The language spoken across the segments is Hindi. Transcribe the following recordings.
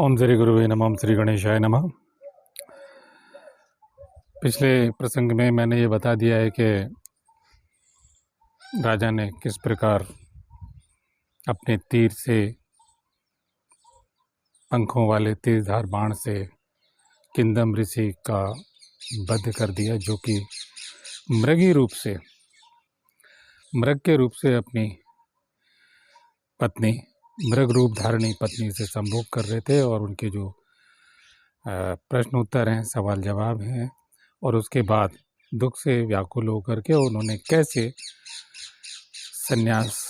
ओम श्री गुरुवे नमः। ओम श्री गणेशाय नमः। पिछले प्रसंग में मैंने ये बता दिया है कि राजा ने किस प्रकार अपने तीर से, पंखों वाले तीरधार बाण से किंदम ऋषि का वध कर दिया, जो कि मृगी रूप से, मृग के रूप से अपनी पत्नी, मृग रूप धारणी पत्नी से संभोग कर रहे थे। और उनके जो प्रश्न उत्तर हैं, सवाल जवाब हैं, और उसके बाद दुख से व्याकुल होकर के उन्होंने कैसे संन्यास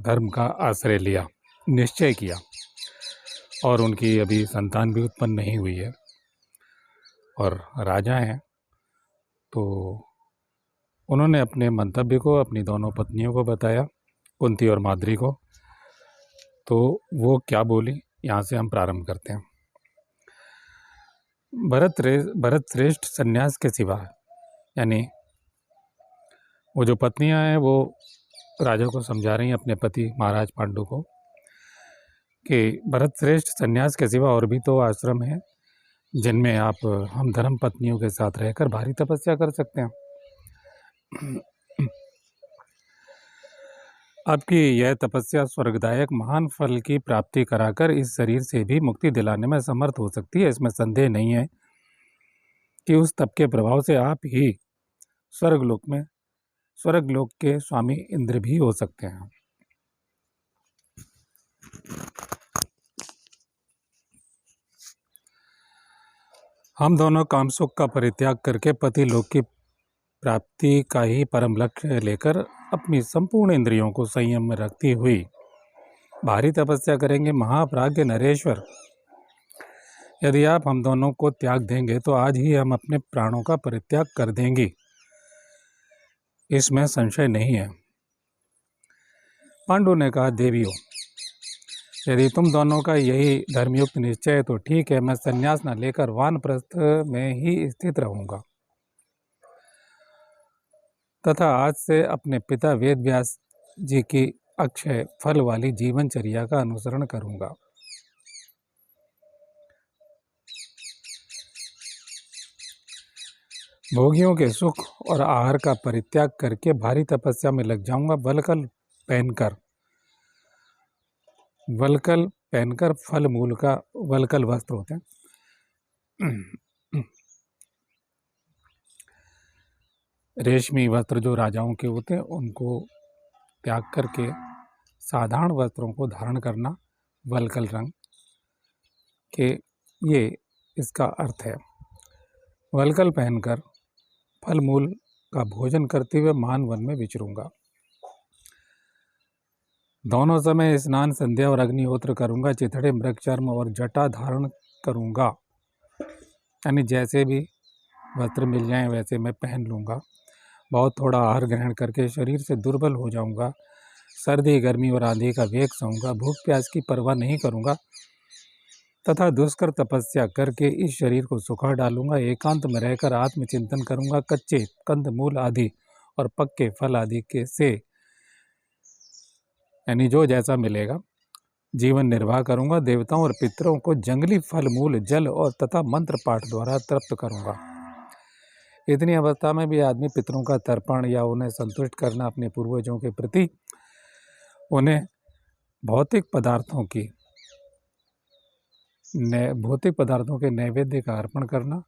धर्म का आश्रय लिया, निश्चय किया। और उनकी अभी संतान भी उत्पन्न नहीं हुई है और राजा हैं, तो उन्होंने अपने मंतव्य को अपनी दोनों पत्नियों को बताया, कुंती और माद्री को। तो वो क्या बोली, यहाँ से हम प्रारंभ करते हैं। भरत श्रेष्ठ सन्यास के सिवा, यानी वो जो पत्नियां हैं वो राजा को समझा रही हैं, अपने पति महाराज पांडु को, कि भरत श्रेष्ठ सन्यास के सिवा और भी तो आश्रम हैं जिनमें आप हम धर्म पत्नियों के साथ रहकर भारी तपस्या कर सकते हैं। आपकी यह तपस्या स्वर्गदायक महान फल की प्राप्ति कराकर इस शरीर से भी मुक्ति दिलाने में समर्थ हो सकती है। इसमें संदेह नहीं है कि उस तप के प्रभाव से आप ही स्वर्गलोक के स्वामी इंद्र भी हो सकते हैं। हम दोनों कामसुख का परित्याग करके पति लोक की प्राप्ति का ही परम लक्ष्य लेकर अपनी संपूर्ण इंद्रियों को संयम में रखती हुई भारी तपस्या करेंगे। महाप्राज्ञ नरेश्वर, यदि आप हम दोनों को त्याग देंगे तो आज ही हम अपने प्राणों का परित्याग कर देंगे, इसमें संशय नहीं है। पांडु ने कहा, देवियों, यदि तुम दोनों का यही धर्मयुक्त निश्चय है तो ठीक है, मैं संन्यास न लेकर वानप्रस्थ में ही स्थित रहूंगा तथा आज से अपने पिता वेदव्यास जी की अक्षय फल वाली जीवनचर्या का अनुसरण करूंगा। भोगियों के सुख और आहार का परित्याग करके भारी तपस्या में लग जाऊंगा। वलकल पहनकर फल मूल का वलकल वस्त्र होते हैं, रेशमी वस्त्र जो राजाओं के होते हैं, उनको त्याग करके साधारण वस्त्रों को धारण करना, वलकल रंग के, ये इसका अर्थ है। वलकल पहनकर फल मूल का भोजन करते हुए मान वन में विचरूंगा। दोनों समय स्नान, संध्या और अग्निहोत्र करूंगा। चिथड़े, मृगचर्म और जटा धारण करूंगा, यानी जैसे भी वस्त्र मिल जाएं वैसे मैं पहन लूँगा। बहुत थोड़ा आहार ग्रहण करके शरीर से दुर्बल हो जाऊंगा। सर्दी, गर्मी और आंधी का वेग सहूंगा। भूख प्यास की परवाह नहीं करूंगा तथा दुष्कर तपस्या करके इस शरीर को सुखा डालूंगा। एकांत में रहकर आत्मचिंतन करूंगा। कच्चे कंद मूल आदि और पक्के फल आदि के से, यानी जो जैसा मिलेगा, जीवन निर्वाह करूंगा। देवताओं और पितरों को जंगली फल मूल, जल और तथा मंत्र पाठ द्वारा तृप्त करूंगा। इतनी अवस्था में भी आदमी पितरों का तर्पण या उन्हें संतुष्ट करना, अपने पूर्वजों के प्रति उन्हें भौतिक पदार्थों के नैवेद्य का अर्पण करना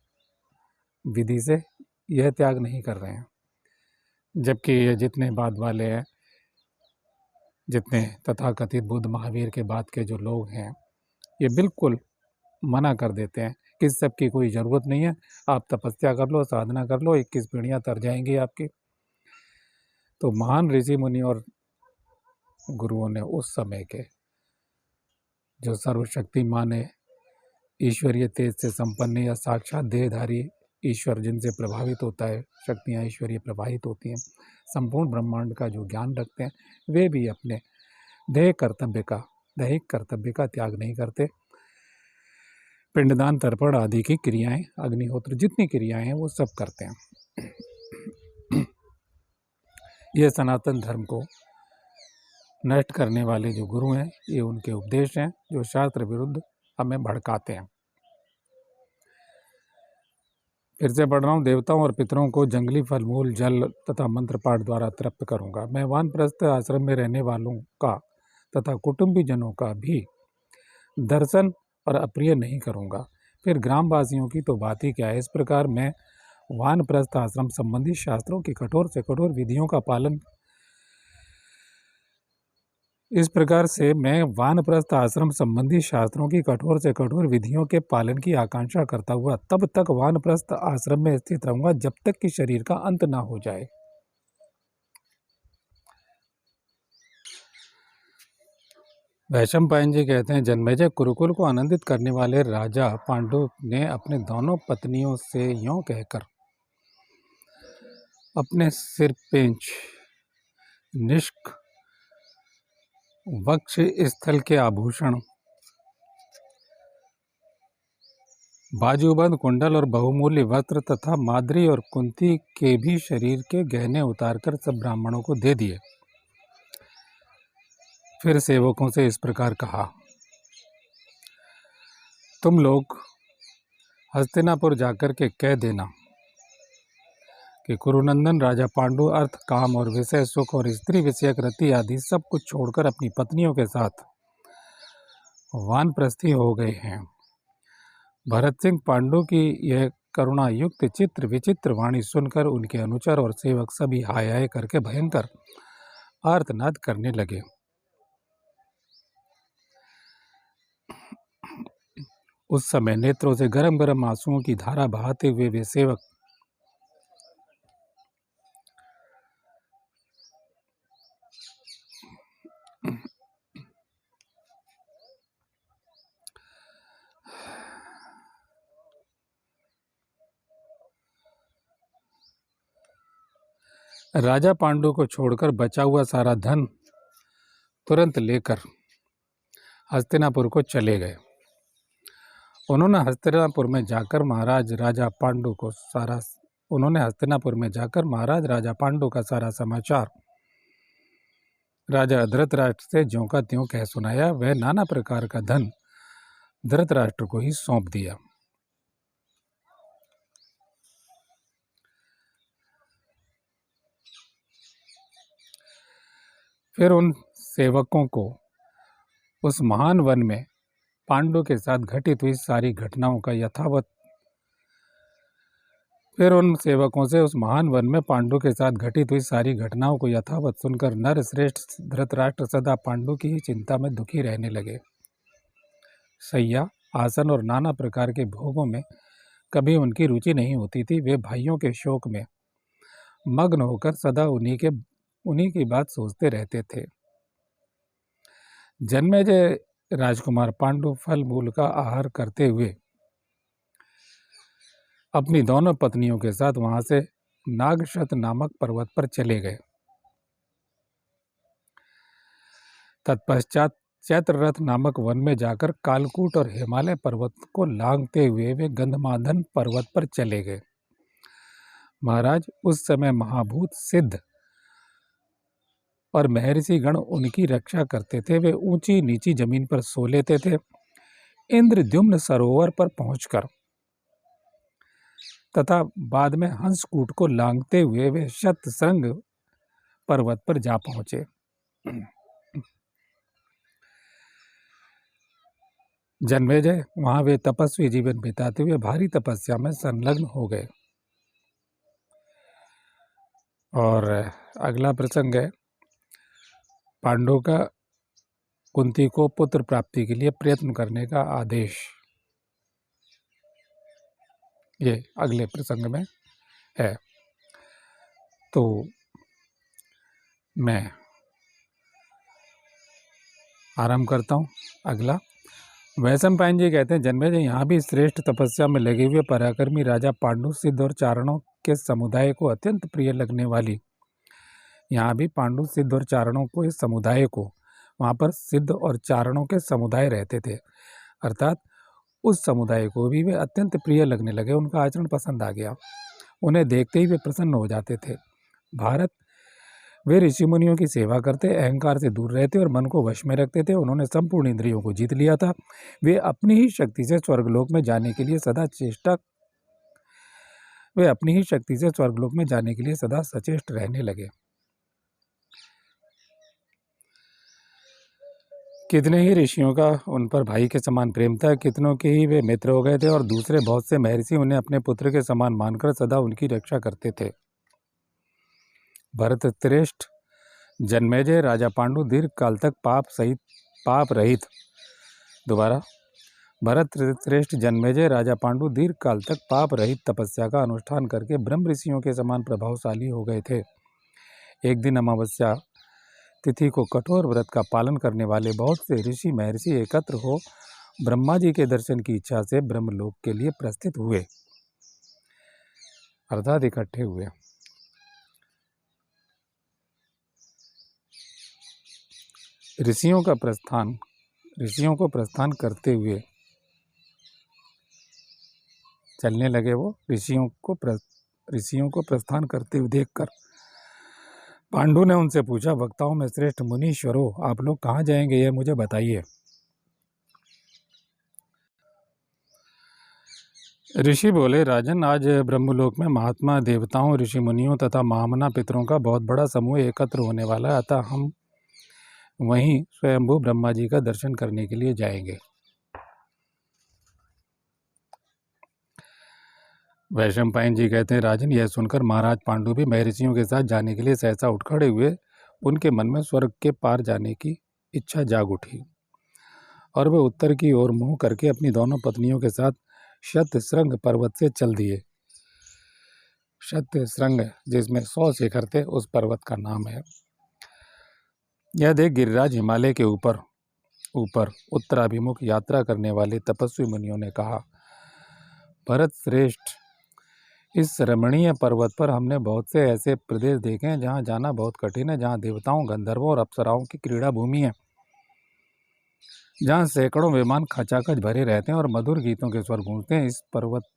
विधि से, यह त्याग नहीं कर रहे हैं। जबकि ये जितने बाद वाले हैं, जितने तथाकथित बुद्ध महावीर के बाद के जो लोग हैं, ये बिल्कुल मना कर देते हैं कि इस सब की कोई ज़रूरत नहीं है, आप तपस्या कर लो, साधना कर लो, 21 पीढ़ियाँ तर जाएंगी आपकी। तो महान ऋषि मुनि और गुरुओं ने उस समय के जो सर्वशक्तिमान है, ईश्वरीय तेज से संपन्न या साक्षात देहधारी ईश्वर जिनसे प्रभावित होता है, शक्तियाँ ईश्वरीय प्रभावित होती हैं, संपूर्ण ब्रह्मांड का जो ज्ञान रखते हैं, वे भी अपने दैहिक कर्तव्य का त्याग नहीं करते। पिंडदान, तर्पण आदि की क्रियाएं, अग्निहोत्र, जितनी क्रियाएं हैं वो सब करते हैं। यह सनातन धर्म को नष्ट करने वाले जो गुरु हैं, ये उनके उपदेश हैं जो शास्त्र विरुद्ध हमें भड़काते हैं। फिर से पढ़ रहा हूँ। देवताओं और पितरों को जंगली फल मूल जल तथा मंत्र पाठ द्वारा तृप्त करूँगा। मैं वानप्रस्थ आश्रम में रहने वालों का तथा कुटुंबीजनों का भी दर्शन और अप्रिय नहीं करूँगा। फिर ग्रामवासियों की तो बात ही क्या है। इस प्रकार मैं वानप्रस्थ आश्रम संबंधी शास्त्रों की कठोर से कठोर विधियों का पालन इस प्रकार से मैं वानप्रस्थ आश्रम संबंधी शास्त्रों की कठोर से कठोर विधियों के पालन की आकांक्षा करता हुआ तब तक वानप्रस्थ आश्रम में स्थित रहूंगा जब तक कि शरीर का अंत ना हो जाए। वैशंपायन जी कहते हैं, जन्मेजय कुरुकुल को आनंदित करने वाले राजा पांडु ने अपने दोनों पत्नियों से यों कहकर अपने सिर पेंच, निष्क, वक्ष स्थल के आभूषण, बाजूबंद कुंडल और बहुमूल्य वस्त्र तथा माद्री और कुंती के भी शरीर के गहने उतारकर सब ब्राह्मणों को दे दिए। फिर सेवकों से इस प्रकार कहा, तुम लोग हस्तिनापुर जाकर के कह देना कि कुरुनंदन राजा पांडु अर्थ, काम और विषय सुख और स्त्री विषयक रति आदि सब कुछ छोड़कर अपनी पत्नियों के साथ वानप्रस्थी हो गए हैं। भरत सिंह पांडु की यह करुणा युक्त चित्र विचित्र वाणी सुनकर उनके अनुचर और सेवक सभी हाय हाय करके भयंकर आर्तनाद करने लगे। उस समय नेत्रों से गरम गरम आंसुओं की धारा बहाते हुए वे सेवक राजा पांडु को छोड़कर बचा हुआ सारा धन तुरंत लेकर हस्तिनापुर को चले गए। उन्होंने हस्तिनापुर में जाकर महाराज राजा पांडु का सारा समाचार राजा धृतराष्ट्र से ज्यों का त्यों कह सुनाया। वह नाना प्रकार का धन धृतराष्ट्र को ही सौंप दिया। फिर उन सेवकों को उस महान वन में पांडु के साथ घटित हुई सारी घटनाओं का यथावत सुनकर नर श्रेष्ठ धृतराष्ट्र सदा पांडु की ही चिंता में दुखी रहने लगे। सैया, आसन और नाना प्रकार के भोगों में कभी उनकी रुचि नहीं होती थी। वे भाइयों के शोक में मग्न होकर सदा उन्हीं की बात सोचते रहते थे। जन्मेजय राजकुमार पांडु फल मूल का आहार करते हुए अपनी दोनों पत्नियों के साथ वहां से नागशत नामक पर्वत पर चले गए। तत्पश्चात चैत्ररथ नामक वन में जाकर कालकूट और हिमालय पर्वत को लांघते हुए वे गंधमादन पर्वत पर चले गए। महाराज, उस समय महाभूत सिद्ध और महर्षि गण उनकी रक्षा करते थे। वे ऊंची नीची जमीन पर सो लेते थे। इंद्रद्युम्न सरोवर पर पहुंचकर तथा बाद में हंसकूट को लांघते हुए वे शतशृंग पर्वत पर जा पहुंचे। जन्मेजय, वहां वे तपस्वी जीवन बिताते हुए भारी तपस्या में संलग्न हो गए। और अगला प्रसंग है पांडु का कुंती को पुत्र प्राप्ति के लिए प्रयत्न करने का आदेश। ये अगले प्रसंग में है। तो मैं आरंभ करता हूँ। अगला वैशंपायन जी कहते हैं, जन्मेजय, यहाँ भी श्रेष्ठ तपस्या में लगे हुए पराक्रमी राजा पांडु सिद्ध और चारणों के समुदाय को अत्यंत प्रिय लगने वाली यहाँ भी पांडु सिद्ध और चारणों को इस समुदाय को वहाँ पर सिद्ध और चारणों के समुदाय रहते थे, अर्थात उस समुदाय को भी वे अत्यंत प्रिय लगने लगे। उनका आचरण पसंद आ गया। उन्हें देखते ही वे प्रसन्न हो जाते थे। भारत वे ऋषि मुनियों की सेवा करते, अहंकार से दूर रहते और मन को वश में रखते थे। उन्होंने संपूर्ण इंद्रियों को जीत लिया था। वे अपनी ही शक्ति से स्वर्गलोक में जाने के लिए सदा सचेष्ट रहने लगे। कितने ही ऋषियों का उन पर भाई के समान प्रेम था, कितनों के ही वे मित्र हो गए थे और दूसरे बहुत से महर्षि उन्हें अपने पुत्र के समान मानकर सदा उनकी रक्षा करते थे। भरत श्रेष्ठ जन्मेजय राजा पांडु दीर्घ काल तक पाप रहित भरत श्रेष्ठ जन्मेजय राजा पांडु दीर्घ काल तक पाप रहित तपस्या का अनुष्ठान करके ब्रह्म ऋषियों के समान प्रभावशाली हो गए थे। एक दिन अमावस्या तिथि को कठोर व्रत का पालन करने वाले बहुत से ऋषि महर्षि एकत्र हो ब्रह्मा जी के दर्शन की इच्छा से ब्रह्मलोक के लिए प्रस्थित हुए, अर्थात इकट्ठे हुए। ऋषियों को प्रस्थान करते हुए चलने लगे। वो ऋषियों को प्रस्थान करते हुए देखकर पांडु ने उनसे पूछा, वक्ताओं में श्रेष्ठ मुनीश्वरों, आप लोग कहाँ जाएंगे, यह मुझे बताइए। ऋषि बोले, राजन, आज ब्रह्मलोक में महात्मा देवताओं, ऋषि मुनियों तथा महामना पितरों का बहुत बड़ा समूह एकत्र होने वाला है, अतः हम वहीं स्वयंभू ब्रह्मा जी का दर्शन करने के लिए जाएंगे। वैशंपायन जी कहते हैं, राजन, यह सुनकर महाराज पांडु भी महर्षियों के साथ जाने के लिए सहसा उठ खड़े हुए। उनके मन में स्वर्ग के पार जाने की इच्छा जाग उठी और वे उत्तर की ओर मुंह करके अपनी दोनों पत्नियों के साथ शतशृंग पर्वत से चल दिए। शतशृंग, जिसमें 100 शिखर थे, उस पर्वत का नाम है। यह देख गिरिराज हिमालय के ऊपर उत्तराभिमुख यात्रा करने वाले तपस्वी मुनियों ने कहा, भरत श्रेष्ठ, इस रमणीय पर्वत पर हमने बहुत से ऐसे प्रदेश देखे हैं जहाँ जाना बहुत कठिन है, जहाँ देवताओं, गंधर्वों और अप्सराओं की क्रीड़ा भूमि है, जहाँ सैकड़ों विमान खचाखच भरे रहते हैं और मधुर गीतों के स्वर गूंजते हैं।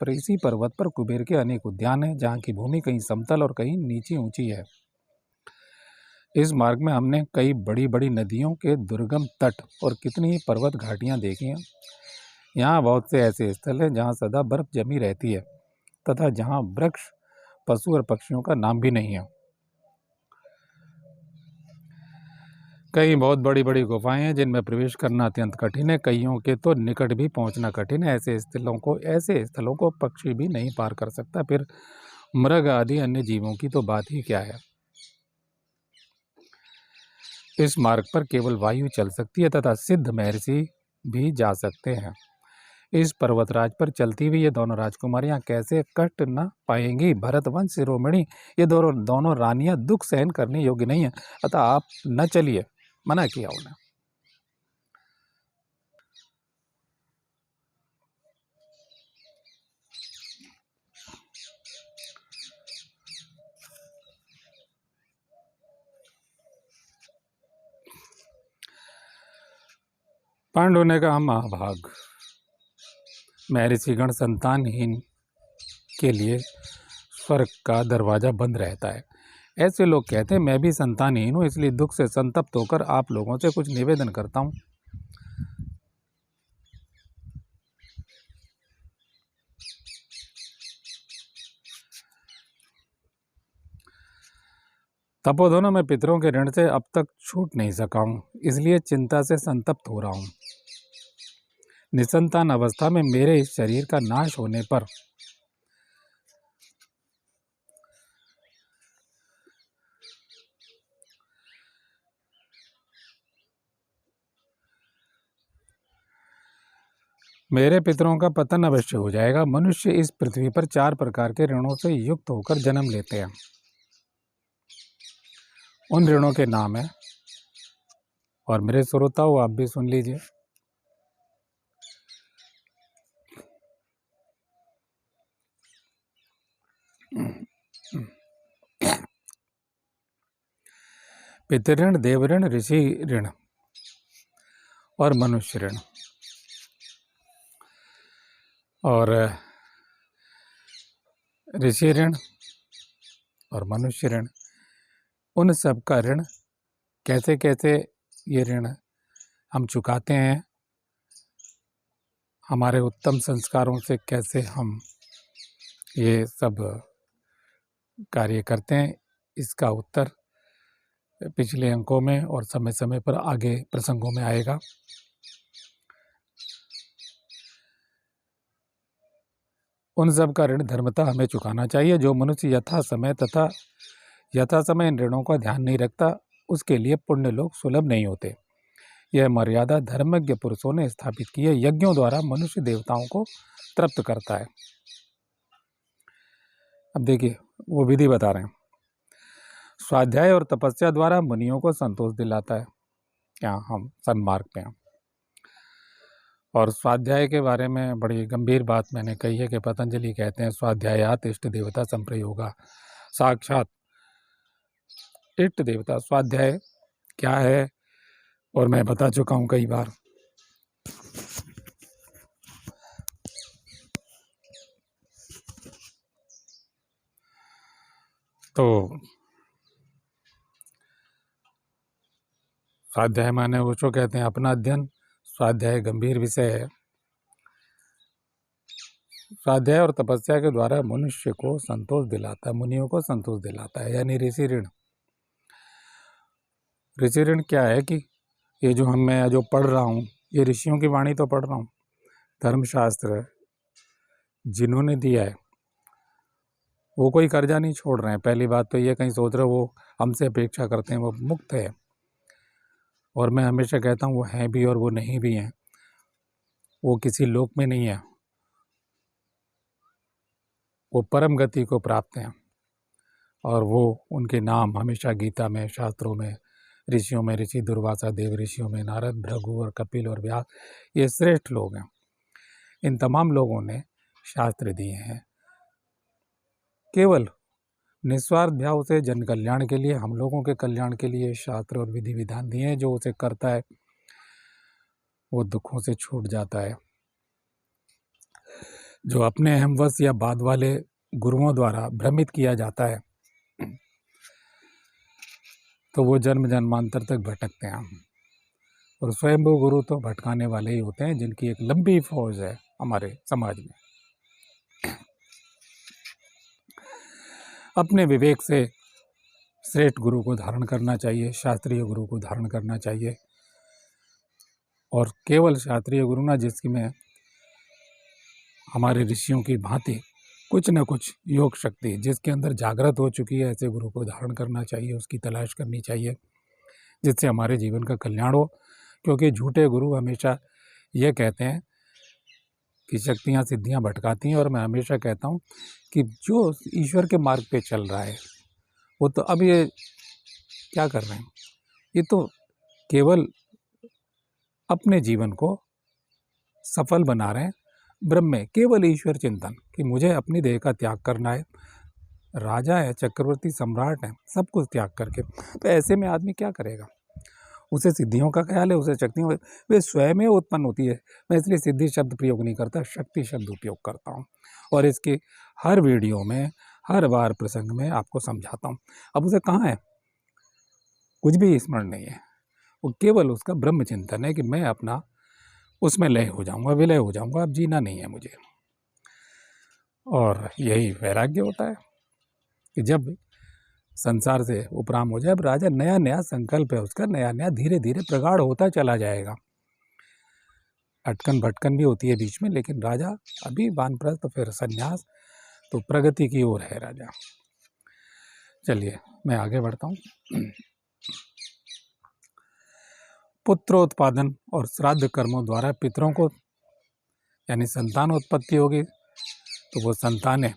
इसी पर्वत पर कुबेर के अनेक उद्यान हैं, जहाँ की भूमि कहीं समतल और कहीं नीची ऊंची है। इस मार्ग में हमने कई बड़ी बड़ी नदियों के दुर्गम तट और कितनी ही पर्वत घाटियाँ देखी हैं। यहाँ बहुत से ऐसे स्थल हैं जहाँ सदा बर्फ जमी रहती है तथा जहाँ वृक्ष, पशु और पक्षियों का नाम भी नहीं है। कई बहुत बड़ी बड़ी गुफाएं हैं जिनमें प्रवेश करना अत्यंत कठिन है, कईयों के तो निकट भी पहुंचना कठिन है। ऐसे स्थलों को पक्षी भी नहीं पार कर सकता, फिर मृग आदि अन्य जीवों की तो बात ही क्या है। इस मार्ग पर केवल वायु चल सकती है तथा सिद्ध महर्षि भी जा सकते हैं। इस पर्वतराज पर चलती हुई ये दोनों राजकुमारियां कैसे कष्ट न पाएंगी। भरतवंश शिरोमणि, ये दोनों रानियां दुख सहन करने योग्य नहीं है, अतः आप न चलिए, मना किया उन्हें। पांडु ने कहा, महाभाग, महर्षिगण संतानहीन के लिए स्वर्ग का दरवाजा बंद रहता है। ऐसे लोग कहते हैं, मैं भी संतानहीन हूँ, इसलिए दुख से संतप्त होकर आप लोगों से कुछ निवेदन करता हूँ। तपोधनों में पितरों के ऋण से अब तक छूट नहीं सका हूँ, इसलिए चिंता से संतप्त हो रहा हूँ। निसंतान अवस्था में मेरे इस शरीर का नाश होने पर मेरे पितरों का पतन अवश्य हो जाएगा। मनुष्य इस पृथ्वी पर 4 प्रकार के ऋणों से युक्त होकर जन्म लेते हैं। उन ऋणों के नाम है, और मेरे श्रोताओं, आप भी सुन लीजिए। पितृऋण, देवऋण, ऋषि ऋण और मनुष्य ऋण। और ऋषि ऋण और मनुष्य ऋण, उन सब का ऋण कैसे कैसे ये ऋण हम चुकाते हैं, हमारे उत्तम संस्कारों से कैसे हम ये सब कार्य करते हैं, इसका उत्तर पिछले अंकों में और समय समय पर आगे प्रसंगों में आएगा। उन सब का ऋण धर्मतः हमें चुकाना चाहिए। जो मनुष्य यथा समय इन ऋणों का ध्यान नहीं रखता, उसके लिए पुण्य लोग सुलभ नहीं होते। यह मर्यादा धर्मज्ञ पुरुषों ने स्थापित की है। यज्ञों द्वारा मनुष्य देवताओं को तृप्त करता है। अब देखिए वो विधि बता रहे हैं। स्वाध्याय और तपस्या द्वारा मुनियों को संतोष दिलाता है। क्या हम सन्मार्ग पे हैं। और स्वाध्याय के बारे में बड़ी गंभीर बात मैंने कही है कि पतंजलि कहते हैं स्वाध्यायात इष्ट देवता संप्रयोगा। साक्षात इष्ट देवता स्वाध्याय क्या है, और मैं बता चुका हूँ कई बार। तो स्वाध्याय माने वो जो कहते हैं अपना अध्ययन। स्वाध्याय गंभीर विषय है। स्वाध्याय और तपस्या के द्वारा मनुष्य को संतोष दिलाता है, मुनियों को संतोष दिलाता है, यानी ऋषि ऋण। ऋषि ऋण क्या है कि ये जो मैं जो पढ़ रहा हूँ, ये ऋषियों की वाणी तो पढ़ रहा हूँ, धर्मशास्त्र जिन्होंने दिया है वो कोई कर्जा नहीं छोड़ रहे हैं। पहली बात तो ये कहीं सोच रहे वो हमसे अपेक्षा करते हैं, वो मुक्त है। और मैं हमेशा कहता हूँ वो हैं भी और वो नहीं भी हैं, वो किसी लोक में नहीं है, वो परम गति को प्राप्त हैं। और वो उनके नाम हमेशा गीता में, शास्त्रों में, ऋषियों में, ऋषि दुर्वासा देव ऋषियों में, नारद, भृगु और कपिल और व्यास, ये श्रेष्ठ लोग हैं। इन तमाम लोगों ने शास्त्र दिए हैं केवल निस्वार्थ भाव से जन कल्याण के लिए, हम लोगों के कल्याण के लिए शास्त्र और विधि विधान दिए हैं। जो उसे करता है वो दुखों से छूट जाता है। जो अपने अहमवश या बाद वाले गुरुओं द्वारा भ्रमित किया जाता है तो वो जन्म जन्मांतर तक भटकते हैं। और स्वयं वो गुरु तो भटकाने वाले ही होते हैं, जिनकी एक लंबी फौज है हमारे समाज में। अपने विवेक से श्रेष्ठ गुरु को धारण करना चाहिए, शास्त्रीय गुरु को धारण करना चाहिए। और केवल शास्त्रीय गुरु ना, जिसमें हमारे ऋषियों की भांति कुछ न कुछ योग शक्ति जिसके अंदर जागृत हो चुकी है, ऐसे गुरु को धारण करना चाहिए, उसकी तलाश करनी चाहिए, जिससे हमारे जीवन का कल्याण हो। क्योंकि झूठे गुरु हमेशा ये कहते हैं कि शक्तियाँ सिद्धियाँ भटकाती हैं। और मैं हमेशा कहता हूँ कि जो ईश्वर के मार्ग पे चल रहा है वो तो अब ये क्या कर रहे हैं, ये तो केवल अपने जीवन को सफल बना रहे हैं ब्रह्म में, केवल ईश्वर चिंतन कि मुझे अपनी देह का त्याग करना है। राजा है, चक्रवर्ती सम्राट है, सब कुछ त्याग करके। तो ऐसे में आदमी क्या करेगा? उसे सिद्धियों का ख्याल है, उसे शक्तियों, वे स्वयं ही उत्पन्न होती है। मैं इसलिए सिद्धि शब्द प्रयोग नहीं करता, शक्ति शब्द उपयोग करता हूँ। और इसके हर वीडियो में, हर बार प्रसंग में आपको समझाता हूँ। अब उसे कहाँ है, कुछ भी स्मरण नहीं है, वो केवल उसका ब्रह्म चिंतन है कि मैं अपना उसमें लय हो जाऊंगा, विलय हो जाऊंगा, अब जीना नहीं है मुझे। और यही वैराग्य होता है कि जब संसार से उपराम हो जाए, अब राजा नया नया संकल्प है उसका, नया नया धीरे धीरे प्रगाढ़ होता चला जाएगा। अटकन भटकन भी होती है बीच में, लेकिन राजा अभी वानप्रस्थ तो फिर संन्यास, तो प्रगति की ओर है राजा। चलिए मैं आगे बढ़ता हूँ। पुत्रोत्पादन और श्राद्ध कर्मों द्वारा पितरों को यानी संतानोत्पत्ति होगी, तो वो संतानें,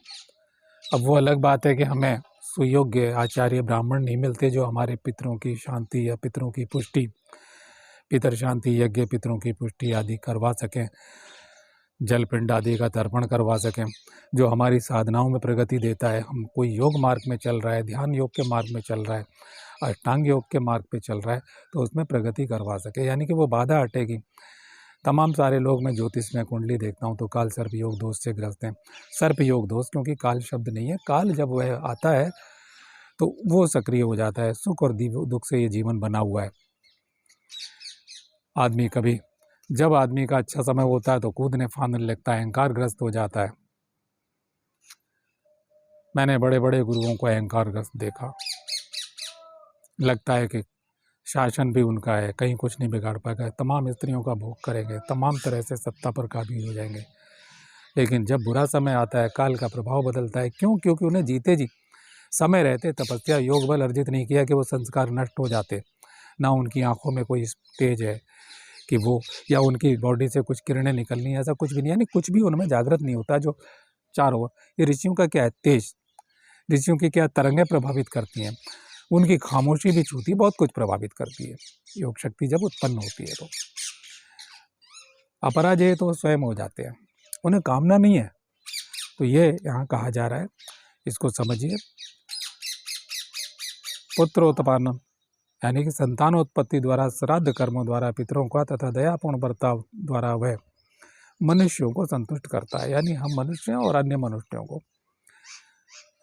अब वो अलग बात है कि हमें सुयोग्य आचार्य ब्राह्मण नहीं मिलते जो हमारे पितरों की शांति या पितरों की पुष्टि, पितर शांति यज्ञ, पितरों की पुष्टि आदि करवा सकें, जल पिंड आदि का तर्पण करवा सकें, जो हमारी साधनाओं में प्रगति देता है। हम कोई योग मार्ग में चल रहा है, ध्यान योग के मार्ग में चल रहा है, अष्टांग योग के मार्ग पे चल रहा है, तो उसमें प्रगति करवा सके, यानी कि वो बाधा हटेगी। तमाम सारे लोग, मैं ज्योतिष में कुंडली देखता हूँ तो काल सर्प योग दोष से ग्रस्त हैं। सर्प योग दोष क्योंकि काल शब्द नहीं है, काल जब वह आता है तो वो सक्रिय हो जाता है। सुख और दुख से ये जीवन बना हुआ है। आदमी कभी जब आदमी का अच्छा समय होता है तो कूदने फांदने लगता है, अहंकारग्रस्त हो जाता है। मैंने बड़े बड़े गुरुओं को अहंकारग्रस्त देखा। लगता है कि शासन भी उनका है, कहीं कुछ नहीं बिगाड़ पाएगा, तमाम स्त्रियों का भोग करेंगे, तमाम तरह से सत्ता पर काबिज हो जाएंगे। लेकिन जब बुरा समय आता है, काल का प्रभाव बदलता है। क्यों? क्योंकि उन्हें जीते जी समय रहते तपस्या योग बल अर्जित नहीं किया कि वो संस्कार नष्ट हो जाते। ना उनकी आंखों में कोई तेज है कि वो, या उनकी बॉडी से कुछ किरणें निकलनी, ऐसा कुछ भी नहीं। यानी कुछ भी उनमें जागृत नहीं होता। जो चारों ओर ये ऋषियों का क्या है, तेज, ऋषियों की क्या तरंगें प्रभावित करती हैं। उनकी खामोशी भी छूती बहुत कुछ प्रभावित करती है। योग शक्ति जब उत्पन्न होती है तो अपराजय तो स्वयं हो जाते हैं, उन्हें कामना नहीं है। तो ये यहाँ कहा जा रहा है, इसको समझिए। पुत्रोत्पादन यानी कि संतानोत्पत्ति द्वारा, श्राद्ध कर्मों द्वारा, पितरों का तथा दयापूर्ण बर्ताव द्वारा वह मनुष्यों को संतुष्ट करता है। यानी हम मनुष्य और अन्य मनुष्यों को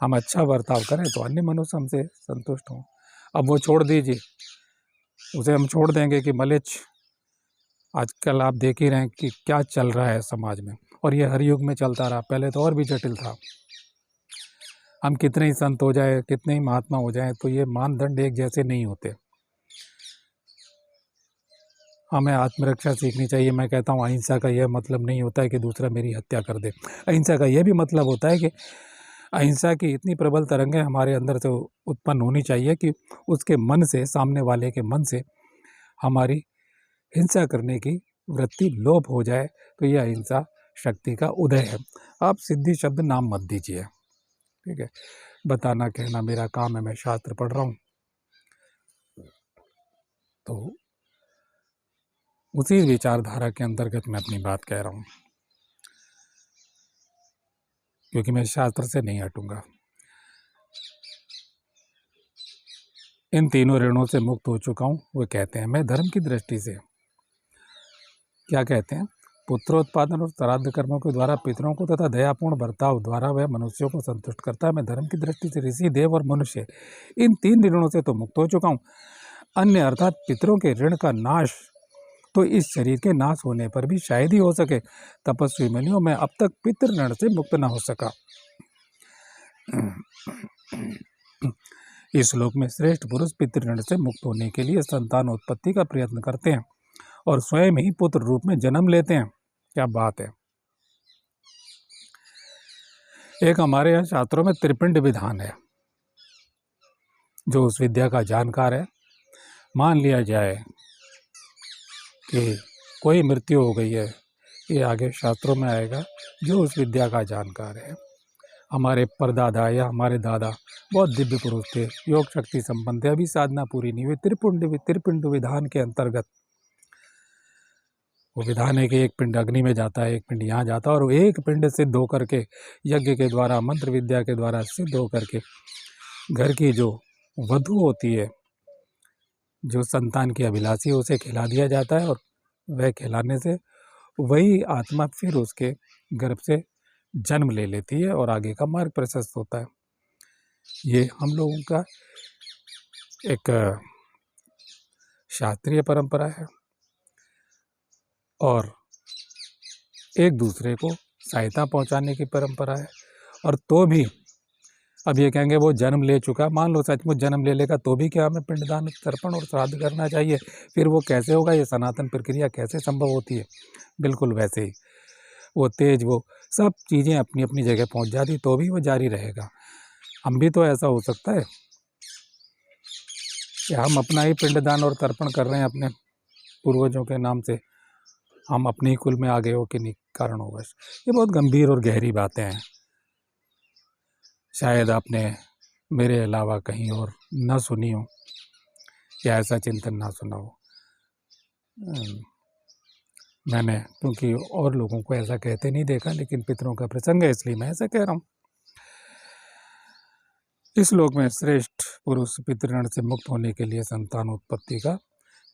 हम अच्छा बर्ताव करें तो अन्य मनुष्य हमसे संतुष्ट हों। अब वो छोड़ दीजिए, उसे हम छोड़ देंगे कि मलेच्छ, आजकल आप देख ही रहे हैं कि क्या चल रहा है समाज में, और ये हर युग में चलता रहा। पहले तो और भी जटिल था। हम कितने ही संत हो जाए, कितने ही महात्मा हो जाए, तो ये मानदंड एक जैसे नहीं होते। हमें आत्मरक्षा सीखनी चाहिए। मैं कहता हूँ अहिंसा का यह मतलब नहीं होता है कि दूसरा मेरी हत्या कर दे। अहिंसा का यह भी मतलब होता है कि अहिंसा की इतनी प्रबल तरंगें हमारे अंदर से उत्पन्न होनी चाहिए कि उसके मन से, सामने वाले के मन से हमारी हिंसा करने की वृत्ति लोप हो जाए। तो यह अहिंसा शक्ति का उदय है। आप सिद्धि शब्द नाम मत दीजिए, ठीक है। बताना कहना मेरा काम है, मैं शास्त्र पढ़ रहा हूँ, तो उसी विचारधारा के अंतर्गत मैं अपनी बात कह रहा हूँ, क्योंकि मैं शास्त्र से नहीं हटूंगा। इन तीनों ऋणों से मुक्त हो चुका हूँ, वो कहते हैं। मैं धर्म की दृष्टि से क्या कहते हैं, पुत्रोत्पादन और श्राद्ध कर्मों के द्वारा पितरों को तथा दयापूर्ण बर्ताव द्वारा वह मनुष्यों को संतुष्ट करता है। मैं धर्म की दृष्टि से ऋषि, देव और मनुष्य, इन तीन ऋणों से तो मुक्त हो चुका हूँ। अन्य अर्थात पितरों के ऋण का नाश तो इस शरीर के नाश होने पर भी शायद ही हो सके। तपस्वी मुनियों, मैं अब तक पितृ ऋण से मुक्त न हो सका। इस श्लोक में श्रेष्ठ पुरुष पितृ ऋण से मुक्त होने के लिए संतानोत्पत्ति का प्रयत्न करते हैं और स्वयं ही पुत्र रूप में जन्म लेते हैं। क्या बात है। एक हमारे यहाँ शास्त्रों में त्रिपिंड विधान है। जो उस विद्या का जानकार है, मान लिया जाए कि कोई मृत्यु हो गई है, ये आगे शास्त्रों में आएगा, जो उस विद्या का जानकार है। हमारे परदादा या हमारे दादा बहुत दिव्य पुरुष थे, योग शक्ति संपन्न थे, अभी साधना पूरी नहीं हुई। त्रिपिंड विधान के अंतर्गत वो विधान है कि एक पिंड अग्नि में जाता है, एक पिंड यहाँ जाता है, और एक पिंड सिद्ध होकर के, यज्ञ के द्वारा, मंत्र विद्या के द्वारा सिद्ध होकर के घर की जो वधू होती है, जो संतान की अभिलाषी, उसे खिला दिया जाता है, और वह खिलाने से वही आत्मा फिर उसके गर्भ से जन्म ले लेती है और आगे का मार्ग प्रशस्त होता है। ये हम लोगों का एक शास्त्रीय परंपरा है, और एक दूसरे को सहायता पहुंचाने की परंपरा है। और तो भी अब ये कहेंगे वो जन्म ले चुका, मान लो सचमुच जन्म ले लेगा, तो भी क्या हमें पिंडदान, तर्पण और श्राद्ध करना चाहिए? फिर वो कैसे होगा? ये सनातन प्रक्रिया कैसे संभव होती है? बिल्कुल वैसे ही वो तेज, वो सब चीज़ें अपनी अपनी जगह पहुंच जाती, तो भी वो जारी रहेगा। हम भी तो ऐसा हो सकता है कि हम अपना ही पिंडदान और तर्पण कर रहे हैं अपने पूर्वजों के नाम से, हम अपने ही कुल में आ गए हो कि नहीं कारणवश। ये बहुत गंभीर और गहरी बातें हैं। शायद आपने मेरे अलावा कहीं और न सुनी हो, या ऐसा चिंतन ना सुना हो। मैंने क्योंकि और लोगों को ऐसा कहते नहीं देखा, लेकिन पितरों का प्रसंग है इसलिए मैं ऐसा कह रहा हूँ। इस श्लोक में श्रेष्ठ पुरुष पितृण से मुक्त होने के लिए संतान उत्पत्ति का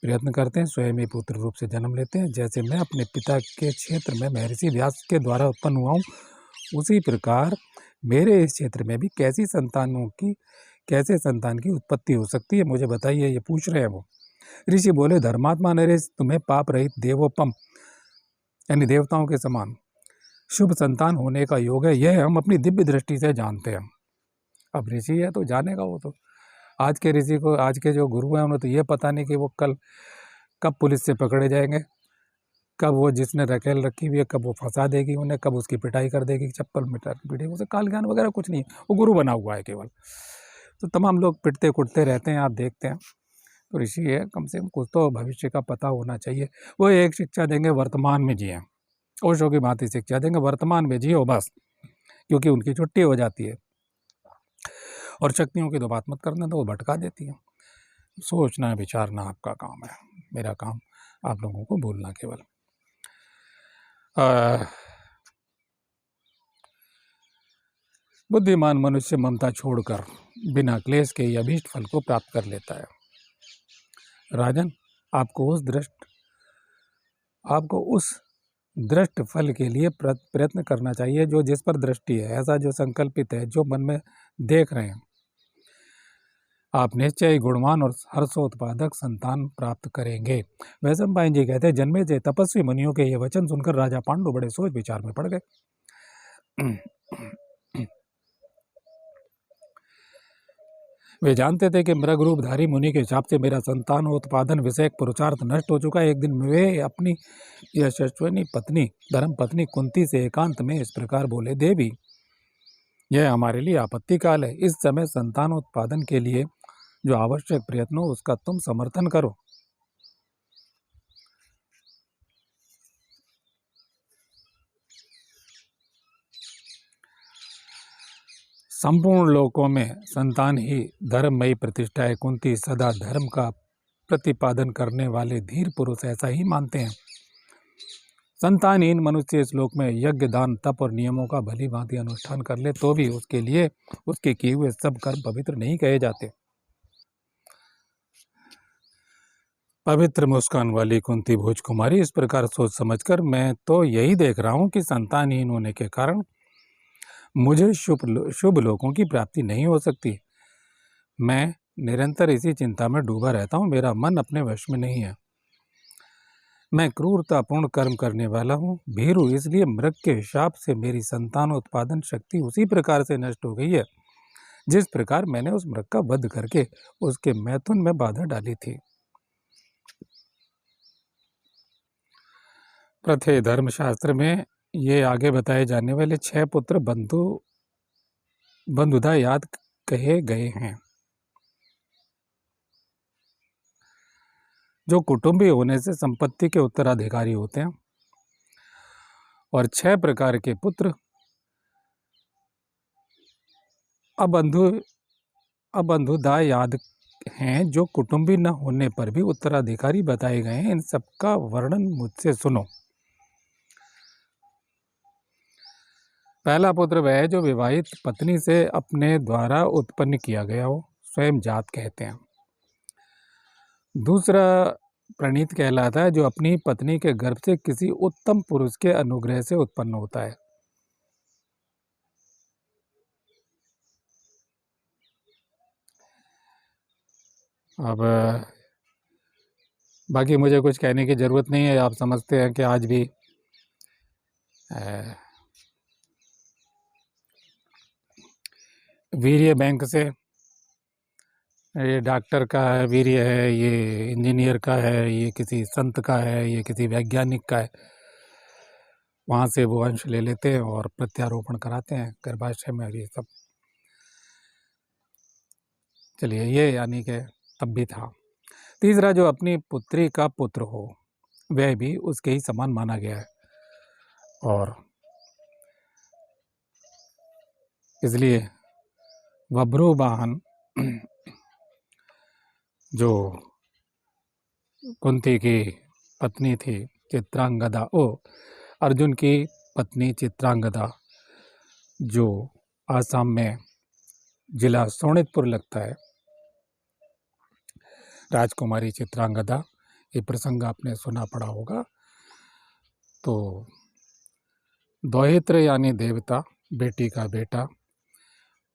प्रयत्न करते हैं, स्वयं ही पुत्र रूप से जन्म लेते हैं। जैसे मैं अपने पिता के क्षेत्र में महर्षि व्यास के द्वारा उत्पन्न हुआ हूँ, उसी प्रकार मेरे इस क्षेत्र में भी कैसी संतानों की कैसे संतान की उत्पत्ति हो सकती है, मुझे बताइए, ये पूछ रहे हैं वो। ऋषि बोले, धर्मात्मा नरेश, तुम्हें पाप रहित देवोपम यानी देवताओं के समान शुभ संतान होने का योग है, यह हम अपनी दिव्य दृष्टि से जानते हैं। अब ऋषि है तो जानेगा वो तो। आज के ऋषि को, आज के जो गुरु हैं, उन्हें तो ये पता नहीं कि वो कल कब पुलिस से पकड़े जाएंगे, कब वो जिसने रखेल रखी हुई है कब वो फंसा देगी उन्हें, कब उसकी पिटाई कर देगी, चप्पल मिटा पीटेगी। उसे काल ज्ञान वगैरह कुछ नहीं है, वो गुरु बना हुआ है केवल। तो तमाम लोग पिटते कुटते रहते हैं, आप देखते हैं। तो ऋषि है, कम से कम कुछ तो भविष्य का पता होना चाहिए। वो एक शिक्षा देंगे, वर्तमान में जिए, ओशो की भांति शिक्षा देंगे, वर्तमान में जियो बस, क्योंकि उनकी छुट्टी हो जाती है। और शक्तियों की तो बात मत करना, तो वो भटका देती है। सोचना विचारना आपका काम है, मेरा काम आप लोगों को बोलना केवल। बुद्धिमान मनुष्य ममता छोड़कर बिना क्लेश के ही अभीष्ट फल को प्राप्त कर लेता है। राजन, आपको उस दृष्ट फल के लिए प्रयत्न करना चाहिए जो जिस पर दृष्टि है, ऐसा जो संकल्पित है, जो मन में देख रहे हैं। आप निश्चय ही गुणवान और हर्षोत्पादक संतान प्राप्त करेंगे। वैशंपायन जी कहते हैं, जन्मे से तपस्वी मुनियों के ये वचन सुनकर राजा पांडु बड़े सोच विचार में पड़ गए। वे जानते थे कि मृग रूपधारी मुनि के हिसाब से मेरा संतानोत्पादन विषयक पुरुषार्थ नष्ट हो चुका है। एक दिन वे अपनी यशस्विनी पत्नी, धर्म पत्नी कुंती से एकांत में इस प्रकार बोले, देवी, यह हमारे लिए आपत्ति काल है। इस समय संतानोत्पादन के लिए जो आवश्यक प्रयत्न हो उसका तुम समर्थन करो। संपूर्ण लोकों में संतान ही धर्ममयी प्रतिष्ठा है। कुंती सदा धर्म का प्रतिपादन करने वाले धीर पुरुष ऐसा ही मानते हैं। संतानहीन मनुष्य इस लोक में यज्ञ, दान, तप और नियमों का भली भांति अनुष्ठान कर ले तो भी उसके लिए उसके किए हुए सब कर्म पवित्र नहीं कहे जाते। पवित्र मुस्कान वाली कुंती भोज कुमारी, इस प्रकार सोच समझकर मैं तो यही देख रहा हूँ कि संतानहीन होने के कारण मुझे शुभ लोगों की प्राप्ति नहीं हो सकती। मैं निरंतर इसी चिंता में डूबा रहता हूँ, मेरा मन अपने वश में नहीं है। मैं क्रूरतापूर्ण कर्म करने वाला हूँ, भीरू, इसलिए मृग के शाप से मेरी संतानोत्पादन शक्ति उसी प्रकार से नष्ट हो गई है जिस प्रकार मैंने उस मृग का वध करके उसके मैथुन में बाधा डाली थी। प्रथे धर्मशास्त्र में ये आगे बताए जाने वाले 6 पुत्र बंधुधा याद कहे गए हैं, जो कुटुंबी होने से संपत्ति के उत्तराधिकारी होते हैं। और 6 प्रकार के पुत्र अबंधुदा याद हैं, जो कुटुंबी न होने पर भी उत्तराधिकारी बताए गए हैं। इन सबका वर्णन मुझसे सुनो। पहला पुत्र वह है जो विवाहित पत्नी से अपने द्वारा उत्पन्न किया गया हो, स्वयं जात कहते हैं। दूसरा प्रणीत कहलाता है, जो अपनी पत्नी के गर्भ से किसी उत्तम पुरुष के अनुग्रह से उत्पन्न होता है। अब बाकी मुझे कुछ कहने की ज़रूरत नहीं है, आप समझते हैं कि आज भी वीर्य बैंक से, ये डॉक्टर का है वीर्य है, ये इंजीनियर का है, ये किसी संत का है, ये किसी वैज्ञानिक का है, वहाँ से वो अंश ले लेते हैं और प्रत्यारोपण कराते हैं गर्भाशय में, ये सब। चलिए, ये यानी कि तब भी था। तीसरा, जो अपनी पुत्री का पुत्र हो, वह भी उसके ही समान माना गया है, और इसलिए बभ्रुवाहन जो कुंती की पत्नी थी, चित्रांगदा, अर्जुन की पत्नी चित्रांगदा, जो आसाम में जिला सोनितपुर लगता है, राजकुमारी चित्रांगदा, ये प्रसंग आपने सुना पड़ा होगा। तो दौहित्र यानी देवता, बेटी का बेटा,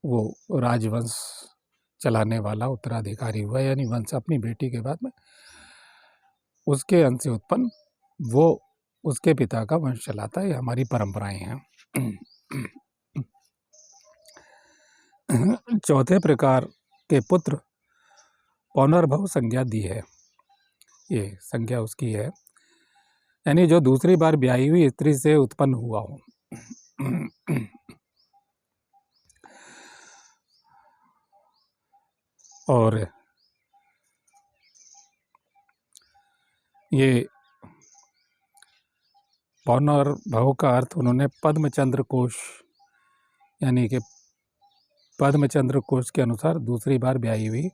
वो राजवंश चलाने वाला उत्तराधिकारी हुआ, यानी वंश अपनी बेटी के बाद में उसके अंश से उत्पन्न वो उसके पिता का वंश चलाता है। ये हमारी परंपराएं हैं। चौथे प्रकार के पुत्र पौनर्भव संज्ञा दी है। ये संज्ञा उसकी है, यानी जो दूसरी बार ब्याही हुई स्त्री से उत्पन्न हुआ हो। और ये पौनर्भव का अर्थ उन्होंने पद्मचंद्र कोश, यानी कि पद्मचंद्र कोश के अनुसार दूसरी बार ब्याही हुई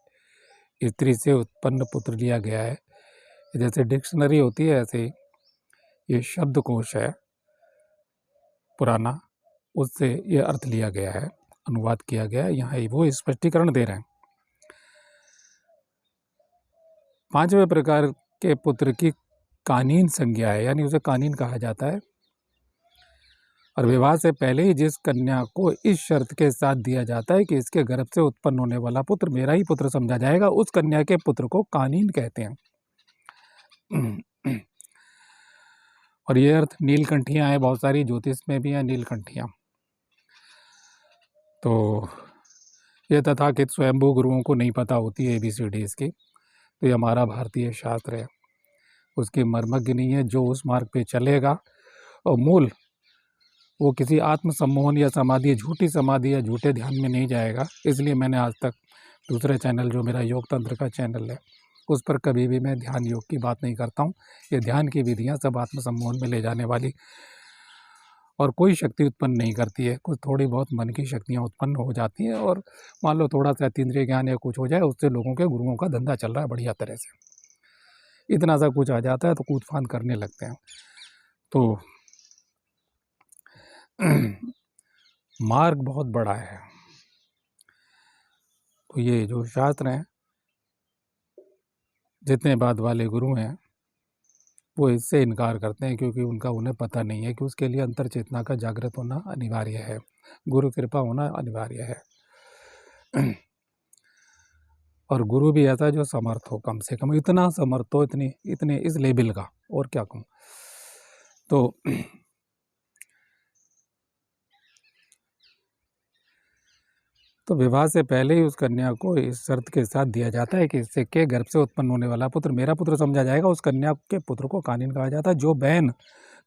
स्त्री से उत्पन्न पुत्र लिया गया है। जैसे डिक्शनरी होती है, ऐसे ये शब्दकोश है पुराना, उससे ये अर्थ लिया गया है, अनुवाद किया गया है। यहाँ वो स्पष्टीकरण दे रहे हैं। पांचवें प्रकार के पुत्र की कानीन संज्ञा है, यानी उसे कानीन कहा जाता है। और विवाह से पहले ही जिस कन्या को इस शर्त के साथ दिया जाता है कि इसके गर्भ से उत्पन्न होने वाला पुत्र मेरा ही पुत्र समझा जाएगा, उस कन्या के पुत्र को कानीन कहते हैं। और ये अर्थ नीलकंठियाँ हैं, बहुत सारी ज्योतिष में भी हैं नीलकंठियाँ। तो ये तथाकथित स्वयंभू गुरुओं को नहीं पता होती है ABCD इसकी, तो ये हमारा भारतीय शास्त्र है, उसकी मर्मज्ञ नहीं है। जो उस मार्ग पे चलेगा और मूल वो किसी आत्म सम्मोहन या समाधि, झूठी समाधि या झूठे ध्यान में नहीं जाएगा। इसलिए मैंने आज तक दूसरे चैनल, जो मेरा योग तंत्र का चैनल है, उस पर कभी भी मैं ध्यान योग की बात नहीं करता हूँ। ये ध्यान की विधियाँ सब आत्म सम्मोहन में ले जाने वाली और कोई शक्ति उत्पन्न नहीं करती है। कुछ थोड़ी बहुत मन की शक्तियाँ उत्पन्न हो जाती हैं, और मान लो थोड़ा सा अतीन्द्रिय ज्ञान या कुछ हो जाए, उससे लोगों के गुरुओं का धंधा चल रहा है बढ़िया तरह से। इतना सा कुछ आ जाता है तो कूद फांद करने लगते हैं। तो मार्ग बहुत बड़ा है। तो ये जो शास्त्र हैं, जितने बाद वाले गुरु हैं, वो इससे इनकार करते हैं, क्योंकि उन्हें पता नहीं है कि उसके लिए अंतर चेतना का जागृत होना अनिवार्य है, गुरु कृपा होना अनिवार्य है। और गुरु भी ऐसा जो समर्थ हो, कम से कम इतना समर्थ हो, इतने इस लेवल का, और क्या कहूँ। तो विवाह से पहले ही उस कन्या को इस शर्त के साथ दिया जाता है कि इससे के गर्भ से उत्पन्न होने वाला पुत्र मेरा पुत्र समझा जाएगा। उस कन्या के पुत्र को कानीन कहा जाता है। जो बहन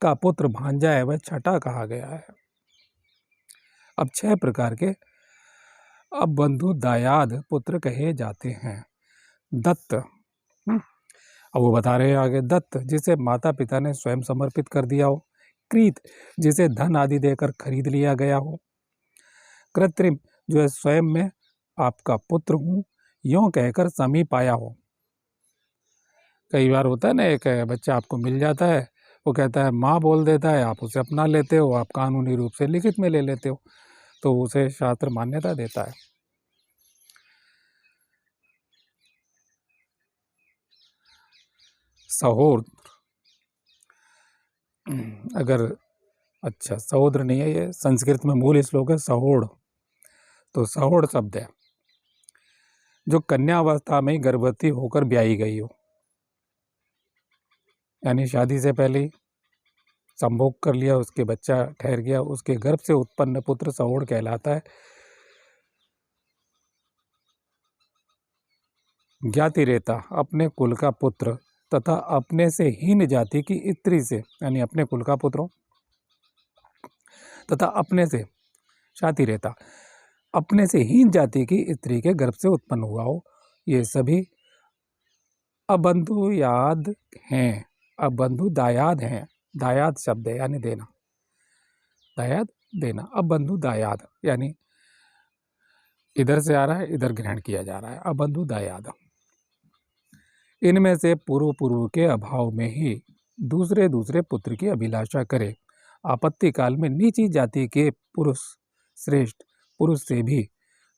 का पुत्र भांजा है वह छठा कहा गया है। अब 6 प्रकार के अब बंधु दायाद पुत्र कहे जाते हैं। दत्त, अब वो बता रहे हैं आगे, दत्त जिसे माता पिता ने स्वयं समर्पित कर दिया हो। कृत जिसे धन आदि देकर खरीद लिया गया हो। कृत्रिम जो है स्वयं में आपका पुत्र हूँ यों कहकर समीप आया हो। कई बार होता है ना, एक बच्चा आपको मिल जाता है, वो कहता है माँ बोल देता है, आप उसे अपना लेते हो, आप कानूनी रूप से लिखित में ले लेते हो, तो उसे शास्त्र मान्यता देता है। सहोदर, अगर अच्छा सहोदर नहीं है, ये संस्कृत में मूल श्लोक है सहोड़। तो सहोड़ शब्द है जो कन्या अवस्था में गर्भवती होकर ब्याही गई हो, यानी शादी से पहले ही संभोग कर लिया, उसके बच्चा ठहर गया, उसके गर्भ से उत्पन्न पुत्र सहोड़ कहलाता है। ज्ञाति रेता अपने कुल का पुत्र तथा अपने से हीन जाति की स्त्री से, यानी अपने कुल का पुत्र हो तथा अपने से जाति रेता अपने से हीन जाति की स्त्री के गर्भ से उत्पन्न हुआ हो, ये सभी अबंधु याद हैं, अबंधु दायाद हैं। दायाद शब्द है यानी देना, दायाद देना, अबंधु दायाद यानी इधर से आ रहा है, इधर ग्रहण किया जा रहा है, अबंधु दायाद। इनमें से पूर्व के अभाव में ही दूसरे दूसरे पुत्र की अभिलाषा करे। आपत्ति काल में नीची जाति के पुरुष श्रेष्ठ पुरुष से भी,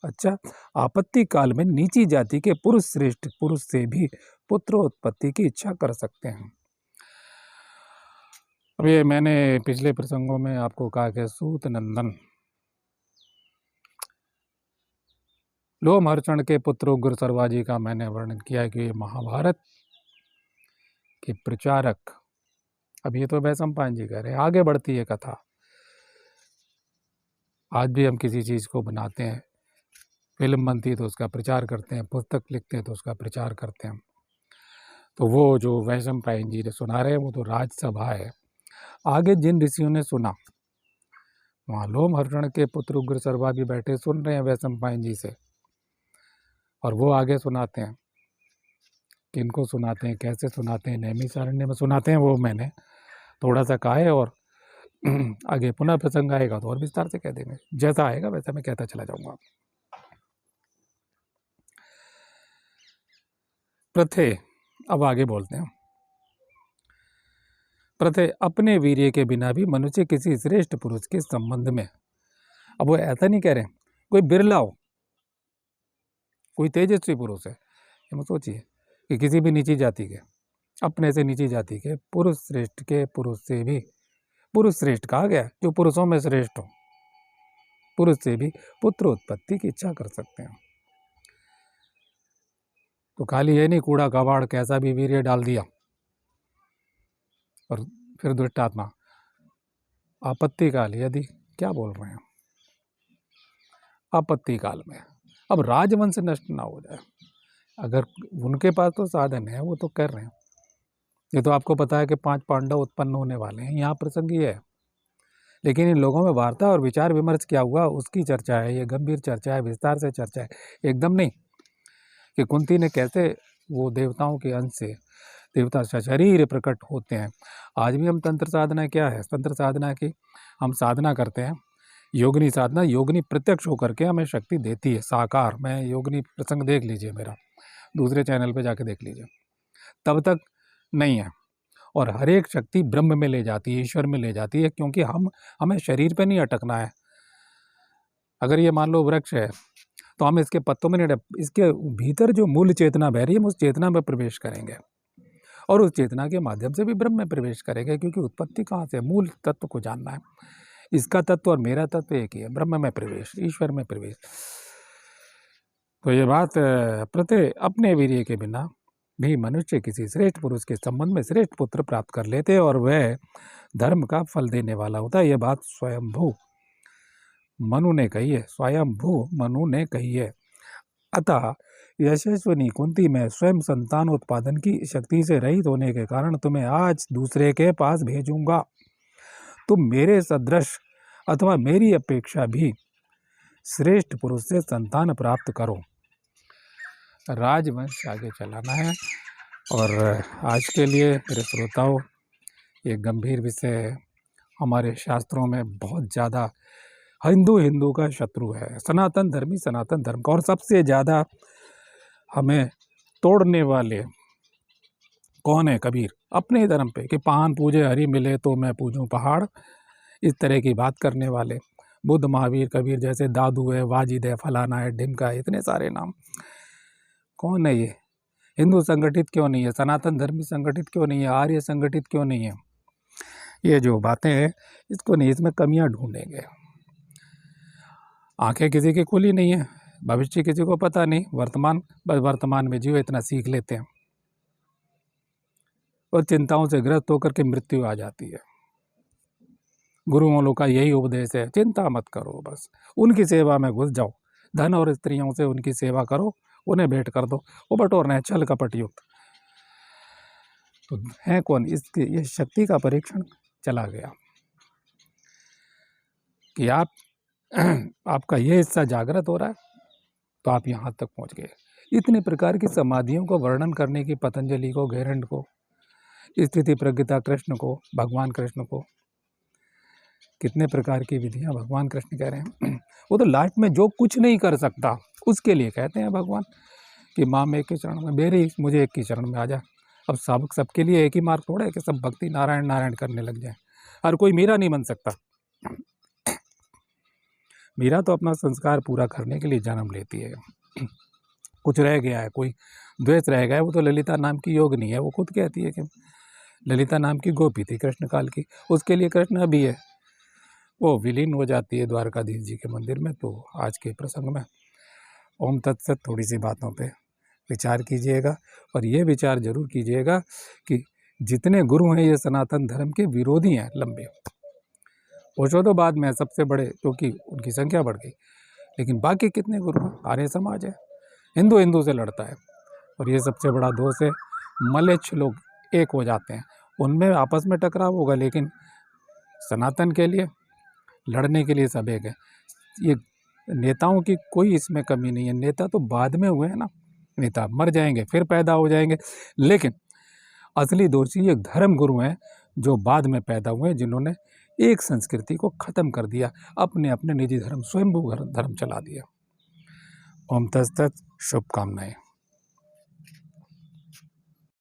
अच्छा, आपत्ति काल में नीची जाति के पुरुष श्रेष्ठ पुरुष से भी पुत्र उत्पत्ति की इच्छा कर सकते हैं। अब ये मैंने पिछले प्रसंगों में आपको कहा कि सूत नंदन लोमहर्षण के पुत्र उग्र सर्वाजी का मैंने वर्णन किया कि ये महाभारत के प्रचारक, अब ये तो वैशंपायन जी कह रहे हैं, आगे बढ़ती है कथा। आज भी हम किसी चीज़ को बनाते हैं, फिल्म बनती है तो उसका प्रचार करते हैं, पुस्तक लिखते हैं तो उसका प्रचार करते हैं। तो वो जो वैशंपायन जी ने सुना रहे हैं वो तो राजसभा है। आगे जिन ऋषियों ने सुना, वहाँ लोमहर्षण के पुत्र उग्र सर्वा भी बैठे सुन रहे हैं वैशंपायन जी से, और वो आगे सुनाते हैं। किनको सुनाते हैं, कैसे सुनाते हैं, नैमिषारण्य में सुनाते हैं, वो मैंने थोड़ा सा कहा है, और आगे पुनः प्रसंग आएगा तो और विस्तार से कह देंगे। जैसा आएगा वैसा मैं कहता चला जाऊंगा। प्रथे, अब आगे बोलते हैं। प्रथे, अपने वीर्य के बिना भी मनुष्य किसी श्रेष्ठ पुरुष के संबंध में, अब वो ऐसा नहीं कह रहे हैं कोई बिरला हो, कोई तेजस्वी पुरुष है, ये मत सोचिए कि किसी भी नीची जाति के, अपने से नीची जाति के पुरुष श्रेष्ठ के पुरुष से भी, पुरुष श्रेष्ठ कहा गया जो पुरुषों में श्रेष्ठ हो, पुरुष से भी पुत्र उत्पत्ति की इच्छा कर सकते हैं। तो खाली ये नहीं कूड़ा कबाड़ कैसा भी वीर्य डाल दिया, और फिर दुष्ट आत्मा आपत्ति काल, यदि क्या बोल रहे हैं, आपत्ति काल में अब राजवंश नष्ट ना हो जाए, अगर उनके पास तो साधन है, वो तो कर रहे हैं। ये तो आपको पता है कि 5 पांडव उत्पन्न होने वाले हैं, यहाँ प्रसंग ये है। लेकिन इन लोगों में वार्ता और विचार विमर्श क्या हुआ उसकी चर्चा है, ये गंभीर चर्चा है, विस्तार से चर्चा है। एकदम नहीं कि कुंती ने कैसे वो देवताओं के अंश से देवता शरीर प्रकट होते हैं। आज भी हम तंत्र साधना क्या है, तंत्र साधना की हम साधना करते हैं, योगिनी साधना, योगिनी प्रत्यक्ष होकर के हमें शक्ति देती है साकार। मैं योगिनी प्रसंग देख लीजिए, मेरा दूसरे चैनल पे जाके देख लीजिए, तब तक नहीं है। और हर एक शक्ति ब्रह्म में ले जाती है, ईश्वर में ले जाती है, क्योंकि हमें शरीर पे नहीं अटकना है। अगर ये मान लो वृक्ष है तो हम इसके पत्तों में नहीं इसके भीतर जो मूल चेतना बह रही है, हम उस चेतना में प्रवेश करेंगे, और उस चेतना के माध्यम से भी ब्रह्म में प्रवेश करेंगे, क्योंकि उत्पत्ति कहाँ से, मूल तत्व को जानना है। इसका तत्व और मेरा तत्व एक ही है, ब्रह्म में प्रवेश, ईश्वर में प्रवेश। तो ये बात प्रत्यय अपने वीर्य के बिना भी मनुष्य किसी श्रेष्ठ पुरुष के संबंध में श्रेष्ठ पुत्र प्राप्त कर लेते और वह धर्म का फल देने वाला होता है। यह बात स्वयंभू मनु ने कही है, स्वयंभू मनु ने कही है। अतः यशस्विनी कुंती में स्वयं संतान उत्पादन की शक्ति से रहित होने के कारण तुम्हें आज दूसरे के पास भेजूंगा। तुम मेरे सदृश अथवा मेरी अपेक्षा भी श्रेष्ठ पुरुष से संतान प्राप्त करो। राजवंश आगे चलाना है, और आज के लिए मेरे श्रोताओं ये गंभीर विषय है। हमारे शास्त्रों में बहुत ज़्यादा हिंदू का शत्रु है, सनातन धर्मी सनातन धर्म का, और सबसे ज़्यादा हमें तोड़ने वाले कौन है? कबीर, अपने धर्म पे कि पान पूजे हरि मिले तो मैं पूजूं पहाड़, इस तरह की बात करने वाले। बुद्ध महावीर कबीर जैसे दादू है, वाजिद है, फलाना है, ढिमका है, इतने सारे नाम। कौन है ये? हिंदू संगठित क्यों नहीं है? सनातन धर्मी संगठित क्यों नहीं है? आर्य संगठित क्यों नहीं है? ये जो बातें हैं इसको नहीं, इसमें कमियां ढूंढेंगे। आंखें किसी की खुली नहीं है, भविष्य किसी को पता नहीं, वर्तमान में जीव इतना सीख लेते हैं और चिंताओं से ग्रस्त होकर के मृत्यु आ जाती है। गुरुओं लोग का यही उपदेश है, चिंता मत करो, बस उनकी सेवा में घुस जाओ, धन और स्त्रियों से उनकी सेवा करो, उन्हें भेंट कर दो। वो बटोरना है छल कपट युक्त। तो है कौन इसके? ये शक्ति का परीक्षण चला गया कि आप आपका ये हिस्सा जागृत हो रहा है तो आप यहाँ तक पहुँच गए। इतने प्रकार की समाधियों को वर्णन करने की पतंजलि को, घेरंड को, स्थिति प्रज्ञता कृष्ण को, भगवान कृष्ण को, कितने प्रकार की विधियां भगवान कृष्ण कह रहे हैं। वो तो लास्ट में जो कुछ नहीं कर सकता उसके लिए कहते हैं भगवान कि माँ में एक के चरण में, मेरे मुझे एक के चरण में आ जा। अब सबके लिए एक ही मार्ग थोड़ा है कि सब भक्ति नारायण नारायण करने लग जाए। हर कोई मीरा नहीं बन सकता। मीरा तो अपना संस्कार पूरा करने के लिए जन्म लेती है। कुछ रह गया है, कोई द्वेष रह गया है, वो तो ललिता नाम की योगिनी है। वो खुद कहती है कि ललिता नाम की गोपी थी कृष्ण काल की, उसके लिए कृष्ण अभी है। वो विलीन हो जाती है द्वारकाधीश जी के मंदिर में। तो आज के प्रसंग में ओम तत्सत थोड़ी सी बातों पे विचार कीजिएगा और ये विचार जरूर कीजिएगा कि जितने गुरु हैं ये सनातन धर्म के विरोधी हैं लंबे। ओशो तो बाद में सबसे बड़े क्योंकि उनकी संख्या बढ़ गई, लेकिन बाकी कितने गुरु हैं? आर्य समाज है, हिंदू से लड़ता है और ये सबसे बड़ा दोष है। मलेच्छ लोग एक हो जाते हैं, उनमें आपस में टकराव होगा, लेकिन सनातन के लिए लड़ने के लिए सब एक है। ये नेताओं की कोई इसमें कमी नहीं है, नेता तो बाद में हुए हैं ना, नेता मर जाएंगे फिर पैदा हो जाएंगे, लेकिन असली दोषी ये धर्म गुरु हैं जो बाद में पैदा हुए, जिन्होंने एक संस्कृति को ख़त्म कर दिया, अपने अपने निजी धर्म स्वयंभू धर्म चला दिया। ओम तत्सत, शुभकामनाएं।